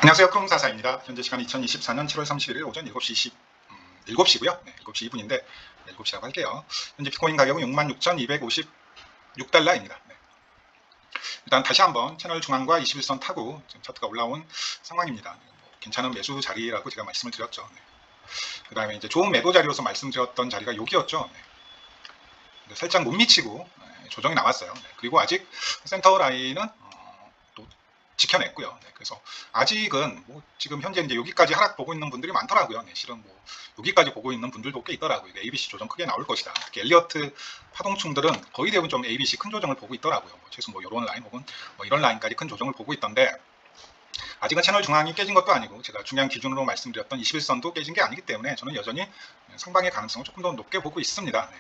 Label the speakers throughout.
Speaker 1: 안녕하세요. 크롬사사입니다. 현재 시간 2024년 7월 31일 오전 7시 7시고요. 네, 7시 2분인데 7시라고 할게요. 현재 비트코인 가격은 66,256달러입니다. 네. 일단 다시 한번 채널 중앙과 21선 타고 지금 차트가 올라온 상황입니다. 괜찮은 매수 자리라고 제가 말씀을 드렸죠. 네. 그 다음에 이제 좋은 매도 자리로서 말씀드렸던 자리가 여기였죠. 네. 살짝 못 미치고 조정이 나왔어요. 네. 그리고 아직 센터 라인은 또 지켜냈고요. 네, 그래서 아직은 뭐 지금 현재 이제 여기까지 하락 보고 있는 분들이 많더라고요. 네, 실은 뭐 여기까지 보고 있는 분들도 꽤 있더라고요. ABC 조정 크게 나올 것이다. 특히 엘리어트 파동충들은 거의 대부분 좀 ABC 큰 조정을 보고 있더라고요. 뭐 최소 뭐 이런 라인 혹은 뭐 이런 라인까지 큰 조정을 보고 있던데 아직은 채널 중앙이 깨진 것도 아니고 제가 중요한 기준으로 말씀드렸던 21선도 깨진 게 아니기 때문에 저는 여전히 상방의 가능성을 조금 더 높게 보고 있습니다. 네.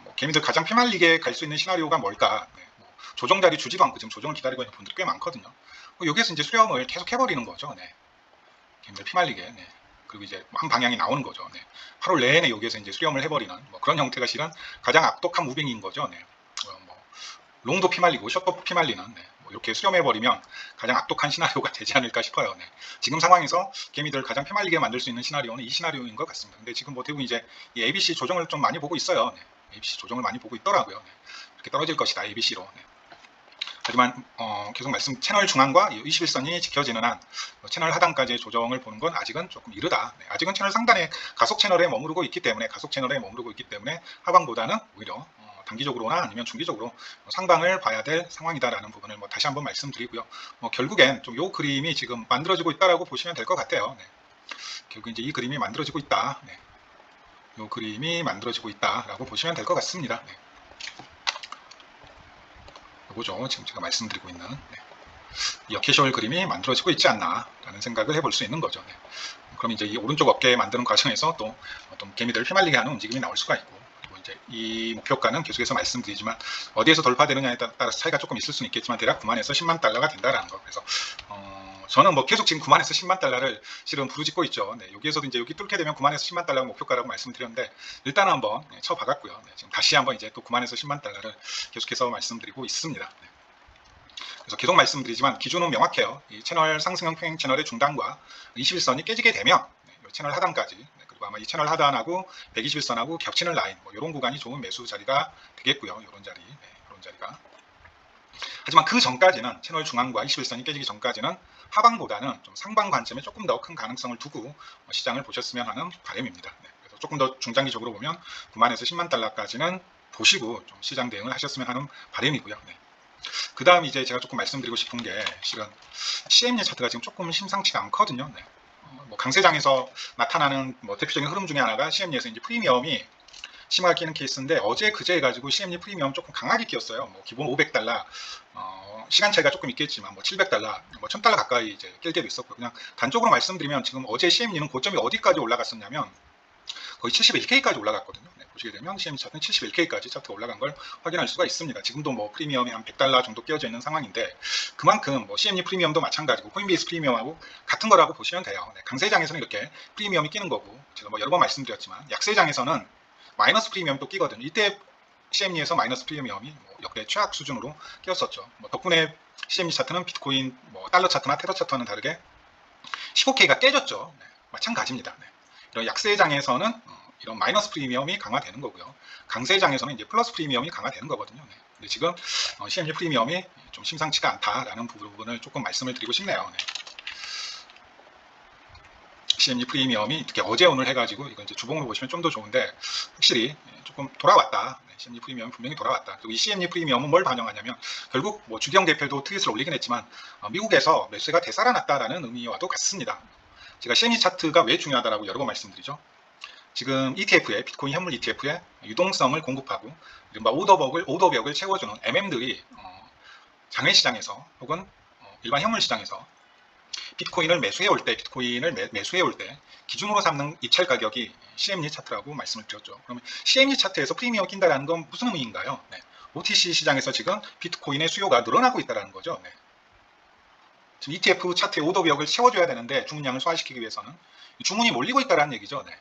Speaker 1: 뭐 개미들 가장 피말리게 갈 수 있는 시나리오가 뭘까? 네. 조정 자리 주지도 않고 지금 조정을 기다리고 있는 분들이 꽤 많거든요. 여기에서 이제 수렴을 계속 해버리는 거죠. 네. 개미들 피말리게. 네. 그리고 이제 한 방향이 나오는 거죠. 네. 8월 내내 여기에서 이제 수렴을 해버리는 뭐 그런 형태가 실은 가장 악독한 무빙인 거죠. 네. 뭐 롱도 피말리고 숏도 피말리는 네. 뭐 이렇게 수렴해버리면 가장 악독한 시나리오가 되지 않을까 싶어요. 네. 지금 상황에서 개미들 가장 피말리게 만들 수 있는 시나리오는 이 시나리오인 것 같습니다. 근데 지금 뭐 대부분 이제 이 ABC 조정을 좀 많이 보고 있어요. 네. ABC 조정을 많이 보고 있더라고요. 네. 이렇게 떨어질 것이다. ABC로. 네. 하지만 계속 말씀 채널 중앙과 21선이 지켜지는 한 채널 하단까지의 조정을 보는 건 아직은 조금 이르다. 네, 아직은 채널 상단에 가속 채널에 머무르고 있기 때문에 하방보다는 오히려 단기적으로나 아니면 중기적으로 상방을 봐야 될 상황이다라는 부분을 뭐 다시 한번 말씀드리고요. 결국엔 좀 요 그림이 지금 만들어지고 있다라고 보시면 될 것 같아요. 네. 결국 이제 이 그림이 만들어지고 있다. 네. 요 그림이 만들어지고 있다라고 보시면 될 것 같습니다. 네. 요거죠. 지금 제가 말씀드리고 있는 이 어케이셜 그림이 만들어지고 있지 않나 라는 생각을 해볼 수 있는 거죠. 네. 그럼 이제 이 오른쪽 어깨 만드는 과정에서 또 어떤 개미들을 휘말리게 하는 움직임이 나올 수가 있고, 그리고 이제 이 목표가는 계속해서 말씀드리지만 어디에서 돌파되느냐에 따라서 차이가 조금 있을 수는 있겠지만 대략 9만에서 10만 달러가 된다라는 거. 그래서 저는 뭐 계속 지금 9만에서 10만 달러를 실은 부르짖고 있죠. 네, 여기에서도 이제 여기 뚫게 되면 9만에서 10만 달러가 목표가라고 말씀드렸는데 일단은 한번 쳐박았고요. 네, 지금 다시 한번 이제 또 9만에서 10만 달러를 계속해서 말씀드리고 있습니다. 네. 그래서 계속 말씀드리지만 기준은 명확해요. 이 채널 상승형 평행 채널의 중단과 21선이 깨지게 되면 채널 하단까지, 그리고 아마 이 채널 하단하고 121선하고 겹치는 라인, 뭐 이런 구간이 좋은 매수 자리가 되겠고요. 이런 자리, 이런 자리가. 하지만 그 전까지는 채널 중앙과 21선이 깨지기 전까지는 하방보다는 좀 상방 관점에 조금 더 큰 가능성을 두고 시장을 보셨으면 하는 바람입니다. 그래서 조금 더 중장기적으로 보면 9만에서 10만 달러까지는 보시고 좀 시장 대응을 하셨으면 하는 바람이고요. 그 다음 이제 제가 조금 말씀드리고 싶은 게 실은 CME 차트가 지금 조금 심상치가 않거든요. 네. 뭐 강세장에서 나타나는 뭐 대표적인 흐름 중에 하나가 CME에서 이제 프리미엄이 심하게 끼는 케이스인데 어제 그제 해가지고 CME 프리미엄 조금 강하게 끼었어요. 뭐 기본 500달러, 시간 차이가 조금 있겠지만 뭐 700달러, 뭐 1000달러 가까이 이제 낄 때도 있었고, 그냥 단적으로 말씀드리면 지금 어제 CME는 고점이 어디까지 올라갔었냐면 거의 71K까지 올라갔거든요. 네, 보시게 되면 CME 차트는 71K까지 차트가 올라간 걸 확인할 수가 있습니다. 지금도 뭐 프리미엄이 한 100달러 정도 끼어져 있는 상황인데 그만큼 뭐 CME 프리미엄도 마찬가지고 코인베이스 프리미엄하고 같은 거라고 보시면 돼요. 네, 강세장에서는 이렇게 프리미엄이 끼는 거고 제가 뭐 여러 번 말씀드렸지만 약세장에서는 마이너스 프리미엄도 끼거든요. 이때 CME에서 마이너스 프리미엄이 뭐 역대 최악 수준으로 끼었었죠. 뭐 덕분에 CME 차트는 비트코인, 뭐 달러 차트나 테러 차트와는 다르게 15K가 깨졌죠. 네, 마찬가지입니다. 네. 이런 약세장에서는 이런 마이너스 프리미엄이 강화되는 거고요. 강세장에서는 이제 플러스 프리미엄이 강화되는 거거든요. 네. 근데 지금 CME 프리미엄이 좀 심상치가 않다라는 부분을 조금 말씀을 드리고 싶네요. 네. CME 프리미엄이 특히 어제 오늘 해가지고 이건 이제 주봉으로 보시면 좀 더 좋은데 확실히 조금 돌아왔다. 네, CME 프리미엄이 분명히 돌아왔다. 그리고 이 CME 프리미엄은 뭘 반영하냐면 결국 뭐 주경 대표도 트윗을 올리긴 했지만 미국에서 매수가 되살아났다라는 의미와도 같습니다. 제가 CME 차트가 왜 중요하다라고 여러 번 말씀드리죠. 지금 ETF에 비트코인 현물 ETF에 유동성을 공급하고 이른바 오더벽을 채워주는 MM들이 장외시장에서 혹은 일반 현물 시장에서 비트코인을 매수해 올 때, 기준으로 삼는 입찰 가격이 CME 차트라고 말씀을 드렸죠. 그러면 CME 차트에서 프리미엄 낀다라는 건 무슨 의미인가요? 네. OTC 시장에서 지금 비트코인의 수요가 늘어나고 있다는 거죠. 네. 지금 ETF 차트의 오더벽을 채워줘야 되는데 주문량을 소화시키기 위해서는 주문이 몰리고 있다는 얘기죠. 네.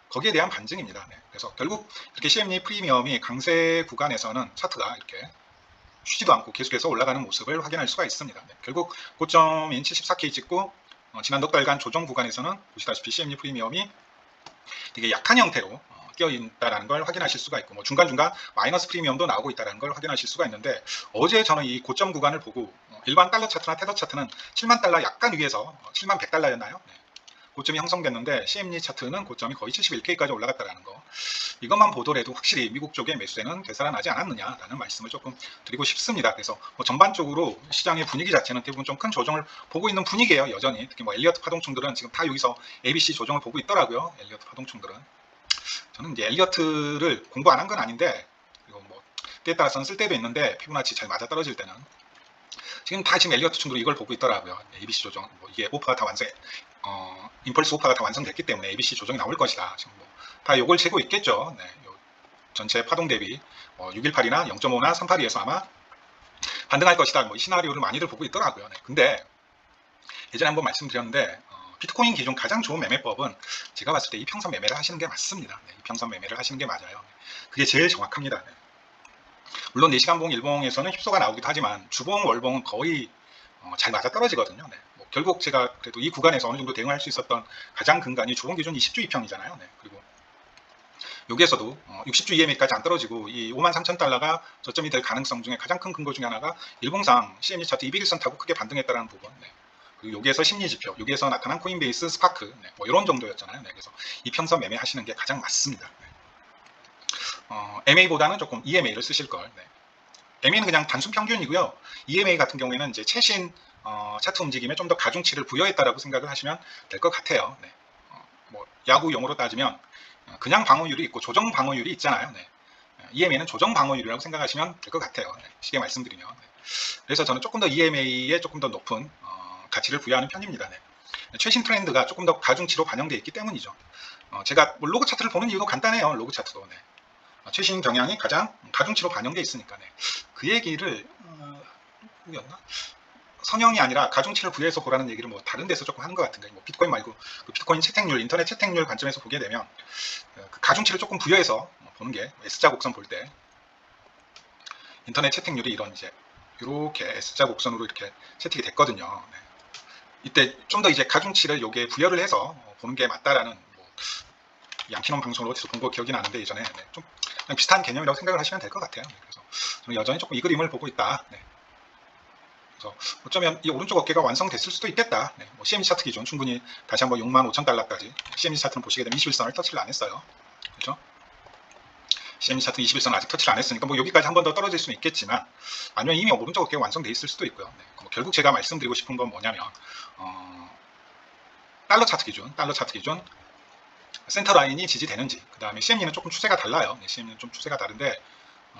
Speaker 1: 거기에 대한 반증입니다. 네. 그래서 결국 이렇게 CME 프리미엄이 강세 구간에서는 차트가 이렇게 쉬지도 않고 계속해서 올라가는 모습을 확인할 수가 있습니다. 네, 결국 고점인 74K 찍고 지난 넉 달간 조정 구간에서는 보시다시피 CME 프리미엄이 되게 약한 형태로 끼어 있다는 걸 확인하실 수가 있고, 뭐 중간중간 마이너스 프리미엄도 나오고 있다는 걸 확인하실 수가 있는데, 어제 저는 이 고점 구간을 보고 일반 달러 차트나 테더 차트는 7만 달러 약간 위에서 7만 100달러였나요? 네. 고점이 형성됐는데 CME 차트는 고점이 거의 71K까지 올라갔다는 거, 이것만 보더라도 확실히 미국 쪽의 매수세는 되살아나지 않았느냐라는 말씀을 조금 드리고 싶습니다. 그래서 뭐 전반적으로 시장의 분위기 자체는 대부분 좀 큰 조정을 보고 있는 분위기예요. 여전히 특히 뭐 엘리어트 파동총들은 지금 다 여기서 ABC 조정을 보고 있더라고요. 엘리어트 파동총들은. 저는 이제 엘리어트를 공부 안 한 건 아닌데, 그리고 뭐 때에 따라서는 쓸 때도 있는데 피부나치 잘 맞아 떨어질 때는 지금 엘리어트 총들이 이걸 보고 있더라고요. ABC 조정, 뭐 이게 오파가 다 완성, 임펄스 오파가 다 완성됐기 때문에 ABC 조정이 나올 것이다. 지금 뭐 다 요걸 재고 있겠죠. 네, 요 전체 파동 대비 618이나 0.5나 382에서 아마 반등할 것이다. 뭐 이 시나리오를 많이들 보고 있더라고요. 네, 근데 예전에 한번 말씀드렸는데 비트코인 기준 가장 좋은 매매법은 제가 봤을 때 이평선 매매를 하시는 게 맞습니다. 네, 이평선 매매를 하시는 게 맞아요. 그게 제일 정확합니다. 네. 물론 4시간 봉, 일봉에서는 휩소가 나오기도 하지만 주봉, 월봉은 거의 잘 맞아 떨어지거든요. 네. 뭐 결국 제가 그래도 이 구간에서 어느 정도 대응할 수 있었던 가장 근간이 주봉 기준 20주 2평이잖아요. 네. 그리고 여기에서도 60주 EMA까지 안 떨어지고 이 53,000달러가 저점이 될 가능성 중에 가장 큰 근거 중에 하나가 일봉상 CME 차트 200일선 타고 크게 반등했다는 부분. 네. 그리고 여기에서 심리지표, 여기에서 나타난 코인베이스, 스파크, 네. 뭐 이런 정도였잖아요. 네. 그래서 이평선 매매하시는 게 가장 맞습니다. 네. MA보다는 조금 EMA를 쓰실 걸. 네. MA는 그냥 단순 평균이고요. EMA 같은 경우에는 이제 최신 차트 움직임에 좀 더 가중치를 부여했다라고 생각을 하시면 될 것 같아요. 네. 뭐 야구 용어로 따지면 그냥 방어율이 있고 조정 방어율이 있잖아요. 네. EMA는 조정 방어율이라고 생각하시면 될 것 같아요. 네. 쉽게 말씀드리면. 네. 그래서 저는 조금 더 EMA에 조금 더 높은 가치를 부여하는 편입니다. 네. 최신 트렌드가 조금 더 가중치로 반영되어 있기 때문이죠. 제가 뭐 로그 차트를 보는 이유도 간단해요. 로그 차트도. 네. 최신 경향이 가장 가중치로 반영되어 있으니까. 네. 그 얘기를 누구였나? 선형이 아니라 가중치를 부여해서 보라는 얘기를 뭐 다른 데서 조금 하는 것 같은데, 뭐 비트코인 말고 그 비트코인 채택률, 인터넷 채택률 관점에서 보게 되면 그 가중치를 조금 부여해서 보는 게 S자 곡선 볼 때 인터넷 채택률이 이런 이제 이렇게 S자 곡선으로 이렇게 채택이 됐거든요. 네. 이때 좀 더 이제 가중치를 여기에 부여를 해서 보는 게 맞다라는 뭐 양키놈 방송으로 어디서 본 거 기억이 나는데 예전에. 네. 좀 그냥 비슷한 개념이라고 생각을 하시면 될 것 같아요. 네. 그래서 저는 여전히 조금 이 그림을 보고 있다. 네. 그래서 어쩌면 이 오른쪽 어깨가 완성됐을 수도 있겠다. 네. 뭐 CME 차트 기준 충분히 다시 한번 65,000달러까지 CME 차트는 보시게 되면 21선을 터치를 안 했어요. 그렇죠? CME 차트 21선 아직 터치를 안 했으니까 뭐 여기까지 한 번 더 떨어질 수는 있겠지만, 아니면 이미 오른쪽 어깨가 완성돼 있을 수도 있고요. 네. 뭐 결국 제가 말씀드리고 싶은 건 뭐냐면 달러 차트 기준 센터 라인이 지지되는지, 그 다음에 CME는 조금 추세가 달라요. 네, CME는 좀 추세가 다른데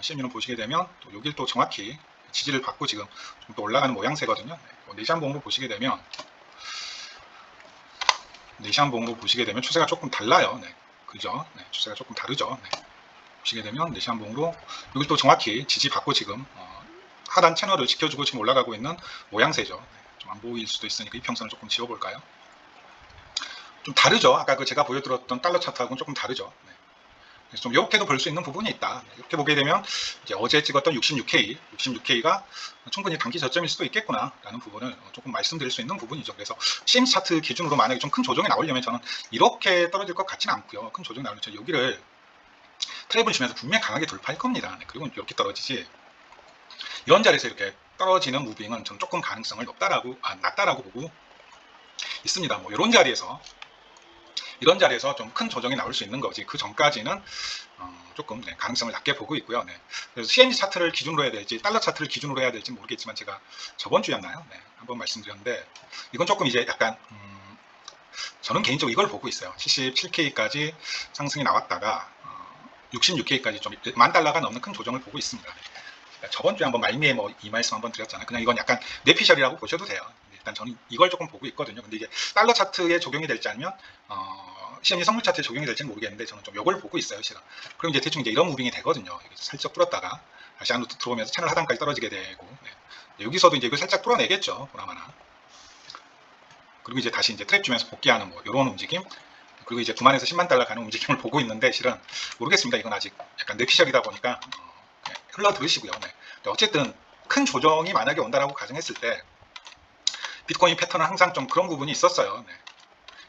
Speaker 1: CME는 보시게 되면 또 여길 또 정확히 지지를 받고 지금 좀 또 올라가는 모양새거든요. 네, 네시안봉으로 보시게 되면 추세가 조금 달라요. 네, 그죠? 네, 추세가 조금 다르죠. 네, 보시게 되면 네시안봉으로 여기 또 정확히 지지받고 지금 하단 채널을 지켜주고 지금 올라가고 있는 모양새죠. 네, 좀 안 보일 수도 있으니까 이평선을 조금 지워볼까요? 좀 다르죠. 아까 그 제가 보여드렸던 달러 차트하고는 조금 다르죠. 네. 그래서 좀 이렇게도 볼 수 있는 부분이 있다. 이렇게 보게 되면 이제 어제 찍었던 66K가 충분히 단기 저점일 수도 있겠구나라는 부분을 조금 말씀드릴 수 있는 부분이죠. 그래서 CME 차트 기준으로 만약에 좀 큰 조정이 나오려면 저는 이렇게 떨어질 것 같지는 않고요. 큰 조정이 나오려면 여기를 트랩을 주면서 분명히 강하게 돌파할 겁니다. 네. 그리고 이렇게 떨어지지. 이런 자리에서 이렇게 떨어지는 무빙은 저는 조금 가능성을 낮다라고 보고 있습니다. 뭐 이런 자리에서 좀 큰 조정이 나올 수 있는 거지, 그 전까지는 조금 가능성을 낮게 보고 있고요. 네. 그래서 CME 차트를 기준으로 해야 될지 달러 차트를 기준으로 해야 될지 모르겠지만, 제가 저번 주였나요? 네, 한번 말씀드렸는데 이건 조금 이제 약간 저는 개인적으로 이걸 보고 있어요. 77K까지 상승이 나왔다가 66K까지 좀 $10,000가 넘는 큰 조정을 보고 있습니다. 네. 저번 주에 한번 말미에 뭐 이 말씀 한번 드렸잖아요. 그냥 이건 약간 뇌피셜이라고 보셔도 돼요. 일단 저는 이걸 조금 보고 있거든요. 근데 이게 달러 차트에 적용이 될지 아니면 CME 선물 차트에 적용이 될지는 모르겠는데 저는 좀 이걸 보고 있어요, 실은. 그럼 이제 대충 이제 이런 무빙이 되거든요. 살짝 뚫었다가 다시 안으로 들어오면서 채널 하단까지 떨어지게 되고, 네. 여기서도 이제 이걸 살짝 뚫어내겠죠, 보나마나. 그리고 이제 다시 이제 트랩 주면서 복귀하는 뭐 이런 움직임. 그리고 이제 9만에서 10만 달러 가는 움직임을 보고 있는데, 실은 모르겠습니다. 이건 아직 약간 뇌피셜이다 보니까 흘러 들으시고요. 네. 어쨌든 큰 조정이 만약에 온다라고 가정했을 때 비트코인 패턴은 항상 좀 그런 부분이 있었어요. 네.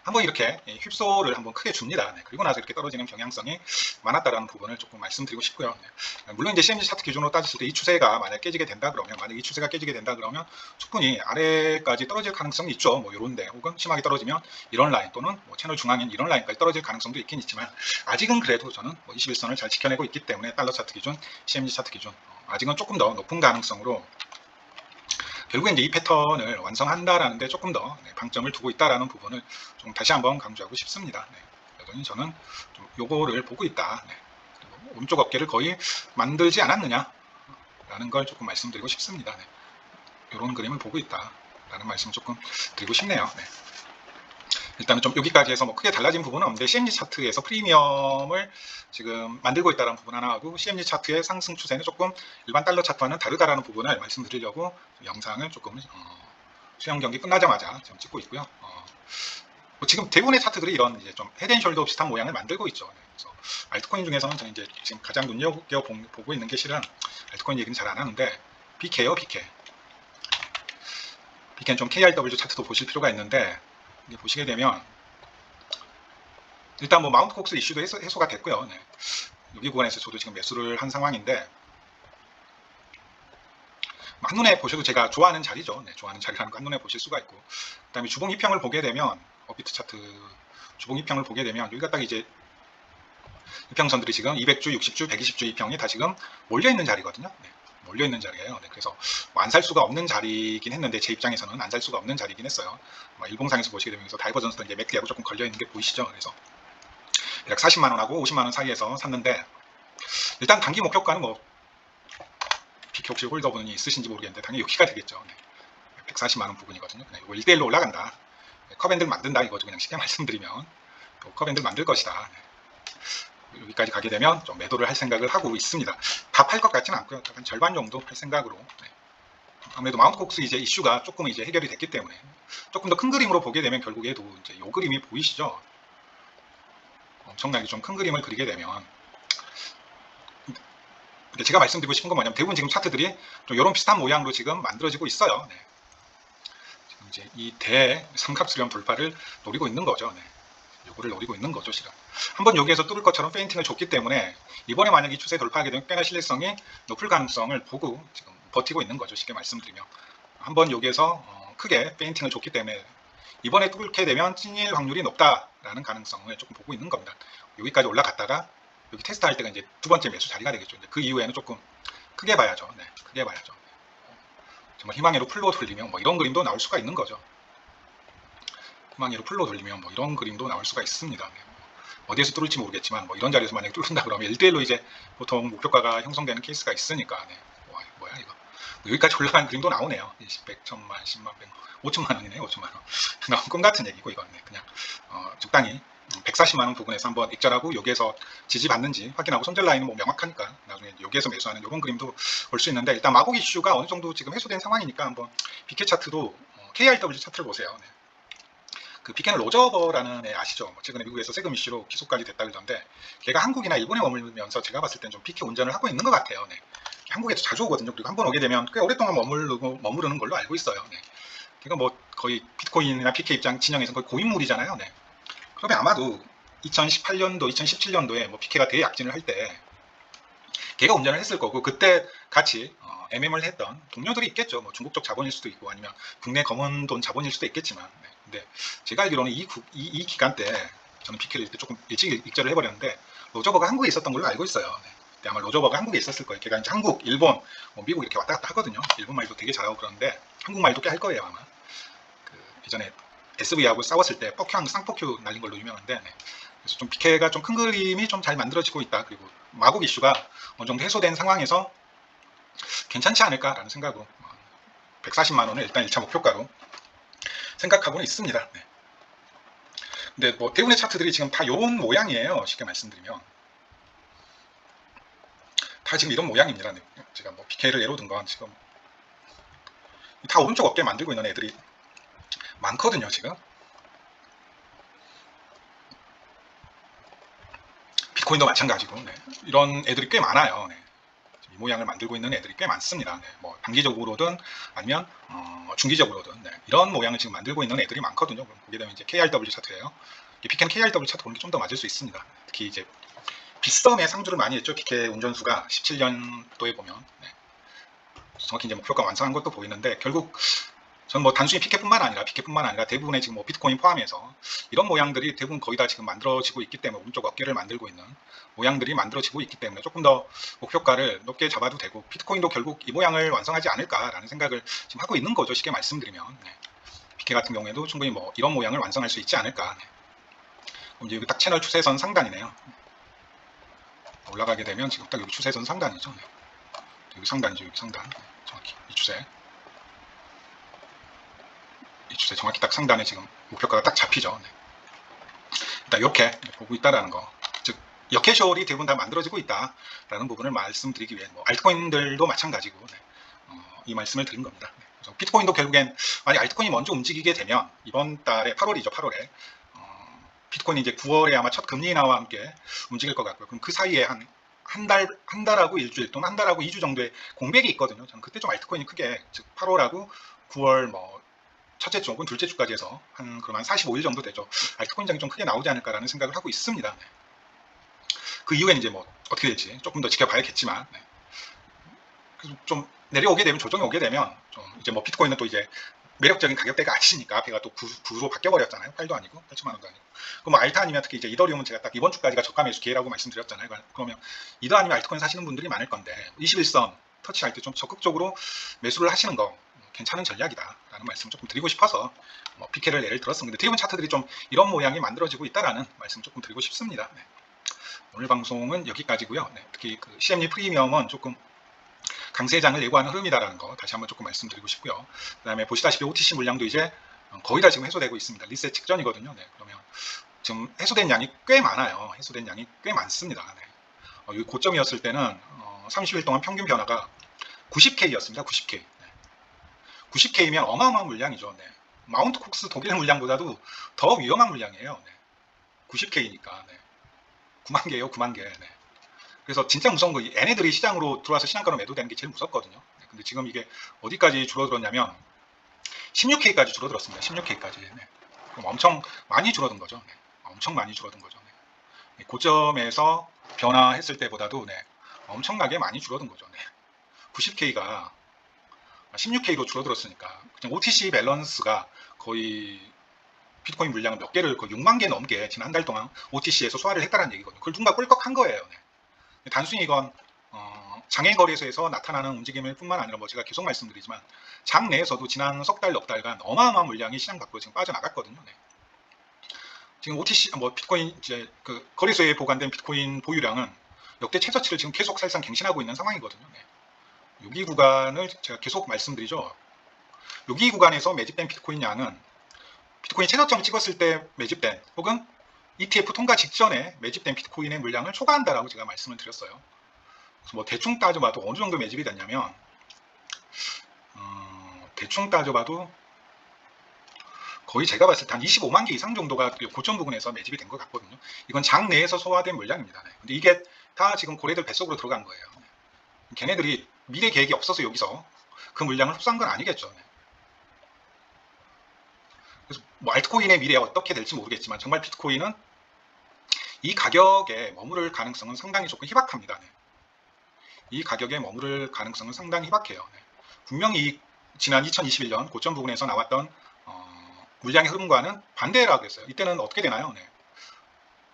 Speaker 1: 한번 이렇게 휩소를 한번 크게 줍니다. 네. 그리고 나서 이렇게 떨어지는 경향성이 많았다라는 부분을 조금 말씀드리고 싶고요. 네. 물론 이제 CMC 차트 기준으로 따졌을 때 이 추세가 만약 깨지게 된다 그러면, 만약 이 추세가 깨지게 된다 그러면 충분히 아래까지 떨어질 가능성이 있죠. 뭐 요런데, 혹은 심하게 떨어지면 이런 라인 또는 뭐 채널 중앙인 이런 라인까지 떨어질 가능성도 있긴 있지만, 아직은 그래도 저는 뭐 21선을 잘 지켜내고 있기 때문에 달러 차트 기준, CMC 차트 기준 아직은 조금 더 높은 가능성으로 결국에 이제 이 패턴을 완성한다라는 데 조금 더 방점을 두고 있다라는 부분을 좀 다시 한번 강조하고 싶습니다. 네. 여전히 저는 좀 요거를 보고 있다. 네. 그리고 오른쪽 어깨를 거의 만들지 않았느냐 라는 걸 조금 말씀드리고 싶습니다. 네. 이런 그림을 보고 있다 라는 말씀을 조금 드리고 싶네요. 네. 일단은 좀 여기까지 해서 뭐 크게 달라진 부분은 없는데, CMC 차트에서 프리미엄을 지금 만들고 있다는 부분 하나 하고, CMC 차트의 상승 추세는 조금 일반 달러 차트와는 다르다라는 부분을 말씀드리려고 영상을 조금 수영 경기 끝나자마자 지금 찍고 있고요. 뭐 지금 대부분의 차트들이 이런 이제 좀 헤드앤숄더 비슷한 모양을 만들고 있죠. 네. 그래서 알트코인 중에서는 저는 이제 지금 가장 눈여겨보고 있는 게, 실은 알트코인 얘기는 잘 안 하는데 BK요, BK. BK는 좀 KRW 차트도 보실 필요가 있는데, 이게 보시게 되면 일단 뭐 마운트 콕스 이슈도 해소가 됐고요. 네. 여기 구간에서 저도 지금 매수를 한 상황인데, 한눈에 보셔도 제가 좋아하는 자리죠. 네, 좋아하는 자리라는 거 한눈에 보실 수가 있고, 그 다음에 주봉 2평을 보게 되면, 업비트 차트 주봉 2평을 보게 되면 여기가 딱 이제 2평선들이 지금 200주, 60주, 120주 2평이 다 지금 몰려있는 자리거든요. 네, 몰려있는 자리예요. 네, 그래서 뭐 안 살 수가 없는 자리이긴 했는데, 제 입장에서는 안 살 수가 없는 자리이긴 했어요. 일봉상에서 보시게 되면 여기서 다이버전스도 이제 맥디하고 조금 걸려있는 게 보이시죠. 그래서 약 40만원하고 50만원 사이에서 샀는데, 일단 단기 목표가는 뭐 BK 혹시 홀더분이 있으신지 모르겠는데 당연히 여기가 되겠죠. 네. 140만원 부근이거든요. 이거 1대1로 올라간다. 컵앤들 만든다 이거죠. 그냥 쉽게 말씀드리면 컵앤들 만들 것이다. 네. 여기까지 가게 되면 좀 매도를 할 생각을 하고 있습니다. 다 팔 것 같지는 않고요. 한 절반 정도 할 생각으로. 네. 아무래도 마운트 콕스 이제 이슈가 조금 이제 해결이 됐기 때문에 조금 더 큰 그림으로 보게 되면 결국에도 이제 요 그림이 보이시죠? 엄청나게 좀 큰 그림을 그리게 되면, 제가 말씀드리고 싶은 건 뭐냐면, 대부분 지금 차트들이 좀 이런 비슷한 모양으로 지금 만들어지고 있어요. 네. 지금 이제 이 대삼각수렴 돌파를 노리고 있는 거죠. 네. 요거를 노리고 있는 거죠, 실은. 한번 여기에서 뚫을 것처럼 페인팅을 줬기 때문에 이번에 만약 이 추세에 돌파하게 되면 꽤나 신뢰성이 높을 가능성을 보고 지금 버티고 있는 거죠, 쉽게 말씀드리면. 한번 여기에서 크게 페인팅을 줬기 때문에 이번에 뚫게 되면 찐일 확률이 높다라는 가능성을 조금 보고 있는 겁니다. 여기까지 올라갔다가 여기 테스트 할 때가 이제 두 번째 매수 자리가 되겠죠. 그 이후에는 조금 크게 봐야죠. 네, 크게 봐야죠. 정말 희망으로 풀로 돌리면 뭐 이런 그림도 나올 수가 있는 거죠. 희망으로 풀로 돌리면 뭐 이런 그림도 나올 수가 있습니다. 네. 어디에서 뚫을지 모르겠지만 뭐 이런 자리에서 만약에 뚫는다 그러면 1대1로 이제 보통 목표가가 형성되는 케이스가 있으니까. 네. 뭐야 이거. 여기까지 올라간 그림도 나오네요. 20, 100, 1000만, 10만, 100, 5천만 원이네요. 5천만 원. 너무 꿈 같은 얘기고 이건. 네. 그냥 적당히 140만원 부분에서 한번 익절하고 여기에서 지지받는지 확인하고, 손절 라인은 뭐 명확하니까 나중에 여기에서 매수하는 이런 그림도 볼 수 있는데, 일단 마곡 이슈가 어느 정도 지금 해소된 상황이니까 한번 BK 차트도 KRW 차트를 보세요. 네. 그 BK는 로저버라는 애 아시죠? 최근에 미국에서 세금 이슈로 기소까지 됐다 그러던데, 걔가 한국이나 일본에 머물면서 제가 봤을 땐 좀 BK 운전을 하고 있는 것 같아요. 네. 한국에도 자주 오거든요. 그리고 한번 오게 되면 꽤 오랫동안 머무르는 걸로 알고 있어요. 네. 걔가 뭐 거의 비트코인이나 BK 입장 진영에서 거의 고인물이잖아요. 네. 그러면 아마도 2018년도, 2017년도에 뭐 BK가 대약진을 할 때 걔가 운전을 했을 거고, 그때 같이 MM을 했던 동료들이 있겠죠. 뭐 중국적 자본일 수도 있고 아니면 국내 검은 돈 자본일 수도 있겠지만. 네. 근데 제가 알기로는 이 기간 때 저는 BK를 조금 일찍 익절을 해버렸는데, 로저버가 한국에 있었던 걸로 알고 있어요. 네. 근데 아마 로저버가 한국에 있었을 거예요. 걔가 이제 한국, 일본, 뭐 미국 이렇게 왔다 갔다 하거든요. 일본 말도 되게 잘하고 그러는데 한국말도 꽤 할 거예요 아마. 그 예전에 SV하고 싸웠을 때 쌍폭큐 날린 걸로 유명한데, 네. 그래서 좀 BK가 좀 큰 그림이 좀 잘 만들어지고 있다. 그리고 마곡 이슈가 어느 정도 해소된 상황에서 괜찮지 않을까라는 생각으로 140만 원을 일단 1차 목표가로 생각하고는 있습니다. 네. 근데 뭐 대부분의 차트들이 지금 다 이런 모양이에요. 쉽게 말씀드리면 다 지금 이런 모양입니다. 네. 제가 뭐 BK를 예로 든 건 지금 다 오른쪽 어깨 만들고 있는 애들이 많거든요. 지금 비트코인도 마찬가지고. 네. 이런 애들이 꽤 많아요. 네. 이 모양을 만들고 있는 애들이 꽤 많습니다. 네, 뭐 단기적으로든 아니면 중기적으로든 네, 이런 모양을 지금 만들고 있는 애들이 많거든요. 보게 되면 이제 KRW 차트예요. 피켄 KRW 차트 보는 게 좀 더 맞을 수 있습니다. 특히 이제 빗썸에 상주를 많이 했죠. 피케 운전수가 17년도에 보면 네. 정확히 이제 목표가 완성한 것도 보이는데 결국 저는 뭐 단순히 피케뿐만 아니라 대부분의 지금 뭐 비트코인 포함해서 이런 모양들이 대부분 거의 다 지금 만들어지고 있기 때문에 오른쪽 어깨를 만들고 있는 모양들이 만들어지고 있기 때문에 조금 더 목표가를 높게 잡아도 되고 비트코인도 결국 이 모양을 완성하지 않을까라는 생각을 지금 하고 있는 거죠. 쉽게 말씀드리면 네. 피케 같은 경우에도 충분히 뭐 이런 모양을 완성할 수 있지 않을까. 네. 그럼 이제 여기 딱 채널 추세선 상단이네요. 올라가게 되면 지금 딱 여기 추세선 상단이죠. 네. 여기 상단이죠. 여기 상단. 네. 정확히 이 추세. 이 추세 정확히 딱 상단에 지금 목표가가 딱 잡히죠. 네. 일단 이렇게 보고 있다라는 거. 즉 역캐시얼이 대부분 다 만들어지고 있다라는 부분을 말씀드리기 위해 뭐 알트코인들도 마찬가지고 네. 이 말씀을 드린 겁니다. 네. 그래서 비트코인도 결국엔 만약 알트코인이 먼저 움직이게 되면 이번 달에 8월이죠. 8월에 비트코인이 이제 9월에 아마 첫 금리 인하와 함께 움직일 것 같고요. 그럼 그 사이에 한 달하고 일주일 또는 한 달하고 2주 정도의 공백이 있거든요. 저는 그때 좀 알트코인이 크게 즉 8월하고 9월 뭐 첫째 주 혹은 둘째 주까지 해서 그럼 한 45일 정도 되죠. 알트코인장이 좀 크게 나오지 않을까라는 생각을 하고 있습니다. 네. 그 이후에는 이제 뭐 어떻게 될지 조금 더 지켜봐야겠지만 네. 그래서 좀 내려오게 되면 조정이 오게 되면 좀 이제 뭐 비트코인은 또 이제 매력적인 가격대가 아니시니까 앞에가 또 9로 바뀌어버렸잖아요. 8도 아니고 8천만 원도 아니고. 그럼 뭐 알트 아니면 특히 이제 이더리움은 제가 딱 이번 주까지가 저가 매수 기회라고 말씀드렸잖아요. 그러면 이더 아니면 알트코인 사시는 분들이 많을 건데 21선 터치할 때 좀 적극적으로 매수를 하시는 거 괜찮은 전략이다라는 말씀 조금 드리고 싶어서 뭐 피케를 예를 들었습니다. 드리븐 차트들이 좀 이런 모양이 만들어지고 있다라는 말씀 조금 드리고 싶습니다. 네. 오늘 방송은 여기까지고요. 네. 특히 그 CME 프리미엄은 조금 강세장을 예고하는 흐름이다라는 거 다시 한번 조금 말씀드리고 싶고요. 그 다음에 보시다시피 OTC 물량도 이제 거의 다 지금 해소되고 있습니다. 리셋 직전이거든요. 네, 그러면 지금 해소된 양이 꽤 많아요. 해소된 양이 꽤 많습니다. 네. 여기 고점이었을 때는 30일 동안 평균 변화가 90K였습니다. 90K. 네. 90K면 어마어마한 물량이죠. 네. 마운트 콕스 독일 물량보다도 더 위험한 물량이에요. 네. 90K니까. 네. 9만 개예요. 9만 개. 네. 그래서 진짜 무서운 거, 얘네들이 시장으로 들어와서 시장가로 매도되는 게 제일 무섭거든요. 근데 지금 이게 어디까지 줄어들었냐면 16K까지 줄어들었습니다. 16K까지. 네. 그럼 엄청 많이 줄어든 거죠. 네. 엄청 많이 줄어든 거죠. 네. 고점에서 변화했을 때보다도 네. 엄청나게 많이 줄어든 거죠. 네. 90K가 16K로 줄어들었으니까 그냥 OTC 밸런스가 거의 비트코인 물량을 몇 개를 거의 6만 개 넘게 지난 한 달 동안 OTC에서 소화를 했다는 얘기거든요. 그걸 누군가 꿀꺽한 거예요. 네. 단순히 이건 장외 거래소에서 나타나는 움직임일 뿐만 아니라 뭐 제가 계속 말씀드리지만 장 내에서도 지난 석 달, 넉 달간 어마어마한 물량이 시장 밖으로 지금 빠져나갔거든요. 네. 지금 OTC 뭐 비트코인 이제 그 거래소에 보관된 비트코인 보유량은 역대 최저치를 지금 계속 사실상 갱신하고 있는 상황이거든요. 네. 여기 구간을 제가 계속 말씀드리죠. 여기 구간에서 매집된 비트코인 양은 비트코인 최저점 찍었을 때 매집된 혹은 ETF 통과 직전에 매집된 비트코인의 물량을 초과한다라고 제가 말씀을 드렸어요. 그래서 뭐 대충 따져봐도 어느 정도 매집이 됐냐면 대충 따져봐도 거의 제가 봤을 때 한 25만 개 이상 정도가 고점 부분에서 매집이 된 것 같거든요. 이건 장 내에서 소화된 물량입니다. 네. 근데 이게 다 지금 고래들 뱃속으로 들어간 거예요. 걔네들이 미래 계획이 없어서 여기서 그 물량을 흡수한 건 아니겠죠. 네. 그래서 뭐 알트코인의 미래가 어떻게 될지 모르겠지만 정말 비트코인은 이 가격에 머무를 가능성은 상당히 조금 희박합니다. 네. 이 가격에 머무를 가능성은 상당히 희박해요. 네. 분명히 지난 2021년 고점 부분에서 나왔던 물량의 흐름과는 반대라고 했어요. 이때는 어떻게 되나요? 네.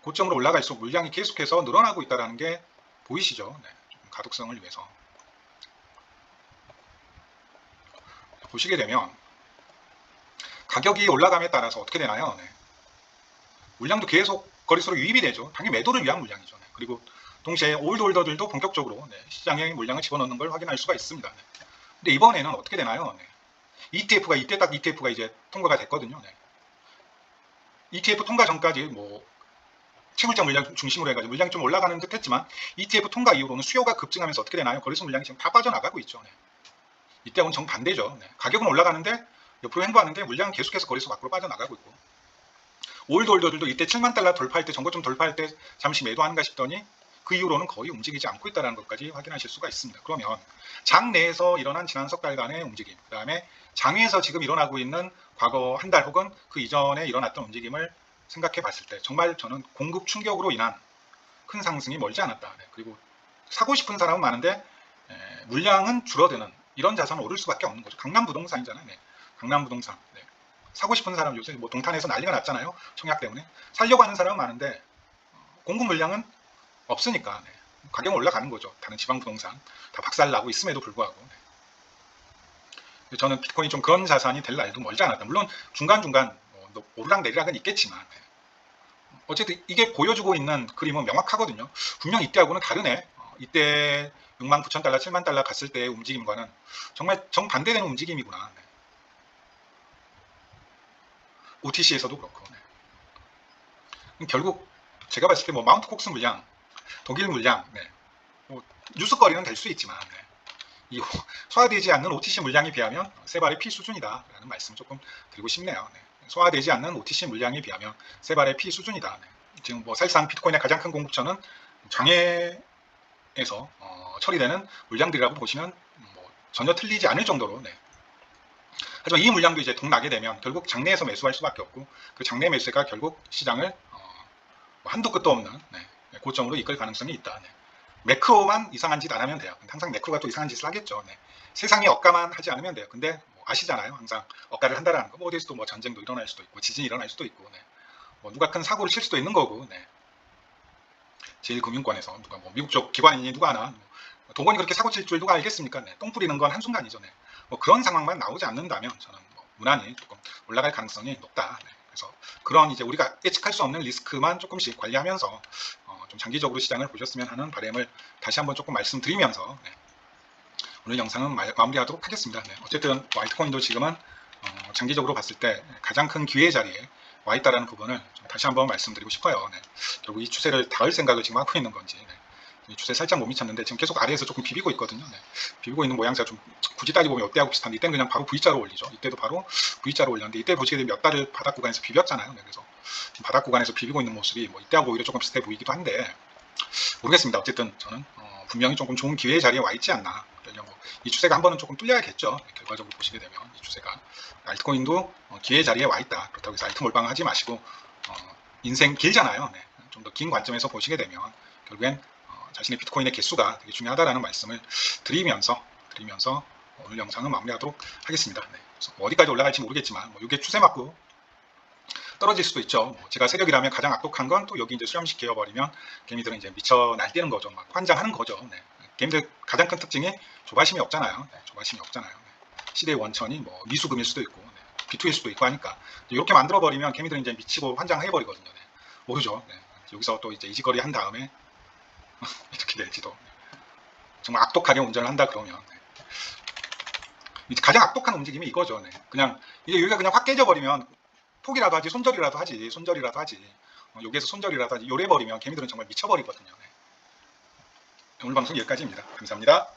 Speaker 1: 고점으로 올라갈수록 물량이 계속해서 늘어나고 있다는 게 보이시죠? 네. 가독성을 위해서 보시게 되면 가격이 올라감에 따라서 어떻게 되나요? 네. 물량도 계속 거래소로 유입이 되죠. 당연히 매도를 위한 물량이죠. 네. 그리고 동시에 올드홀더들도 본격적으로 네, 시장에 물량을 집어넣는 걸 확인할 수가 있습니다. 네. 근데 이번에는 어떻게 되나요? 네. ETF가 이때 딱 ETF가 이제 통과가 됐거든요. 네. ETF 통과 전까지 뭐 채굴자 물량 중심으로 해가지고 물량이 좀 올라가는 듯 했지만 ETF 통과 이후로는 수요가 급증하면서 어떻게 되나요? 거래소 물량이 지금 다 빠져나가고 있죠. 네. 이때하고는 정반대죠. 네. 가격은 올라가는데 옆으로 횡보하는데 물량은 계속해서 거래소 밖으로 빠져나가고 있고 올드홀더들도 이때 7만 달러 돌파할 때 정고점 돌파할 때 잠시 매도하는가 싶더니 그 이후로는 거의 움직이지 않고 있다는 것까지 확인하실 수가 있습니다. 그러면 장 내에서 일어난 지난 석 달간의 움직임, 그 다음에 장에서 지금 일어나고 있는 과거 한 달 혹은 그 이전에 일어났던 움직임을 생각해 봤을 때 정말 저는 공급 충격으로 인한 큰 상승이 멀지 않았다. 네. 그리고 사고 싶은 사람은 많은데 물량은 줄어드는 이런 자산은 오를 수밖에 없는 거죠. 강남부동산이잖아요. 네. 강남부동산. 네. 사고 싶은 사람 요새 뭐 동탄에서 난리가 났잖아요. 청약 때문에. 살려고 하는 사람은 많은데 공급 물량은 없으니까 네. 가격은 올라가는 거죠. 다른 지방 부동산 다 박살나고 있음에도 불구하고. 네. 저는 비트코인이 좀 그런 자산이 될 날도 멀지 않았다. 물론 중간중간 오르락 내리락은 있겠지만 네. 어쨌든 이게 보여주고 있는 그림은 명확하거든요. 분명 이때하고는 다르네. 이때 69,000달러, 70,000달러 갔을 때의 움직임과는 정말 정반대되는 움직임이구나. 네. OTC에서도 그렇고. 네. 결국 제가 봤을 때 뭐 마운트 콕스 물량, 독일 물량, 네. 뭐 뉴스거리는 될 수 있지만 네. 이 소화되지 않는 OTC 물량에 비하면 세발의 피 수준이다라는 말씀 조금 드리고 싶네요. 네. 소화되지 않는 OTC 물량에 비하면 세발의 피 수준이다. 네. 지금 뭐 사실상 비트코인의 가장 큰 공급처는 장외에서 처리되는 물량들이라고 보시면 뭐 전혀 틀리지 않을 정도로. 네. 하지만 이 물량도 이제 동나게 되면 결국 장내에서 매수할 수밖에 없고 그 장내 매수가 결국 시장을 한도 끝도 없는 네. 고점으로 이끌 가능성이 있다. 네. 매크로만 이상한 짓 안 하면 돼요. 항상 매크로가 또 이상한 짓을 하겠죠. 네. 세상이 억가만 하지 않으면 돼요. 근데 뭐 아시잖아요. 항상 억가를 한다라는 거. 뭐 어디서도 뭐 전쟁도 일어날 수도 있고 지진이 일어날 수도 있고 네. 뭐 누가 큰 사고를 칠 수도 있는 거고 네. 제1금융권에서 누가 뭐 미국 쪽 기관이니 누가 하나 뭐 동원이 그렇게 사고 칠 줄 누가 알겠습니까? 네. 똥 뿌리는 건 한순간이죠. 네. 뭐 그런 상황만 나오지 않는다면 저는 뭐 무난히 조금 올라갈 가능성이 높다. 네. 그래서 그런 이제 우리가 예측할 수 없는 리스크만 조금씩 관리하면서 좀 장기적으로 시장을 보셨으면 하는 바람을 다시 한번 조금 말씀드리면서 네. 오늘 영상은 마무리하도록 하겠습니다. 네. 어쨌든 화이트코인도 지금은 장기적으로 봤을 때 가장 큰 기회 자리에 와 있다라는 부분을 좀 다시 한번 말씀드리고 싶어요. 네. 결국 이 추세를 닿을 생각을 지금 하고 있는 건지 네. 이 추세 살짝 못 미쳤는데 지금 계속 아래에서 조금 비비고 있거든요. 네. 비비고 있는 모양새가 좀 굳이 따지고 보면 이때하고 비슷한데 이때는 그냥 바로 V자로 올리죠. 이때도 바로 V자로 올렸는데 이때 보시게 되면 몇 달을 바닥 구간에서 비볐잖아요. 네. 그래서 바닥 구간에서 비비고 있는 모습이 뭐 이때하고 오히려 조금 비슷해 보이기도 한데 모르겠습니다. 어쨌든 저는 분명히 조금 좋은 기회의 자리에 와 있지 않나. 그러려고 이 추세가 한 번은 조금 뚫려야겠죠. 결과적으로 보시게 되면 이 추세가 알트코인도 기회의 자리에 와 있다. 그렇다고 해서 알트 몰빵하지 마시고 인생 길잖아요. 네. 좀 더 긴 관점에서 보시게 되면 결국엔 자신의 비트코인의 개수가 되게 중요하다라는 말씀을 드리면서 오늘 영상은 마무리하도록 하겠습니다. 네. 그래서 뭐 어디까지 올라갈지 모르겠지만 뭐 이게 추세 맞고 떨어질 수도 있죠. 뭐 제가 세력이라면 가장 악독한 건 또 여기 이제 수렴시켜 버리면 개미들은 이제 미쳐 날뛰는 거죠. 막 환장하는 거죠. 네. 개미들 가장 큰 특징이 조바심이 없잖아요. 네. 조바심이 없잖아요. 네. 시대의 원천이 뭐 미수금일 수도 있고 네. 비투일 수도 있고 하니까 이렇게 만들어 버리면 개미들은 이제 미치고 환장해 버리거든요. 네. 모르죠. 네. 여기서 또 이제 이지거리 한 다음에 이렇게 될지도. 정말 악독하게 운전을 한다 그러면 네. 가장 악독한 움직임이 이거죠. 네. 그냥 이게 여기가 그냥 확 깨져버리면 포기라도 하지 손절이라도 하지 여기에서 손절이라도 하지 요래 버리면 개미들은 정말 미쳐버리거든요. 네. 오늘 방송 여기까지입니다. 감사합니다.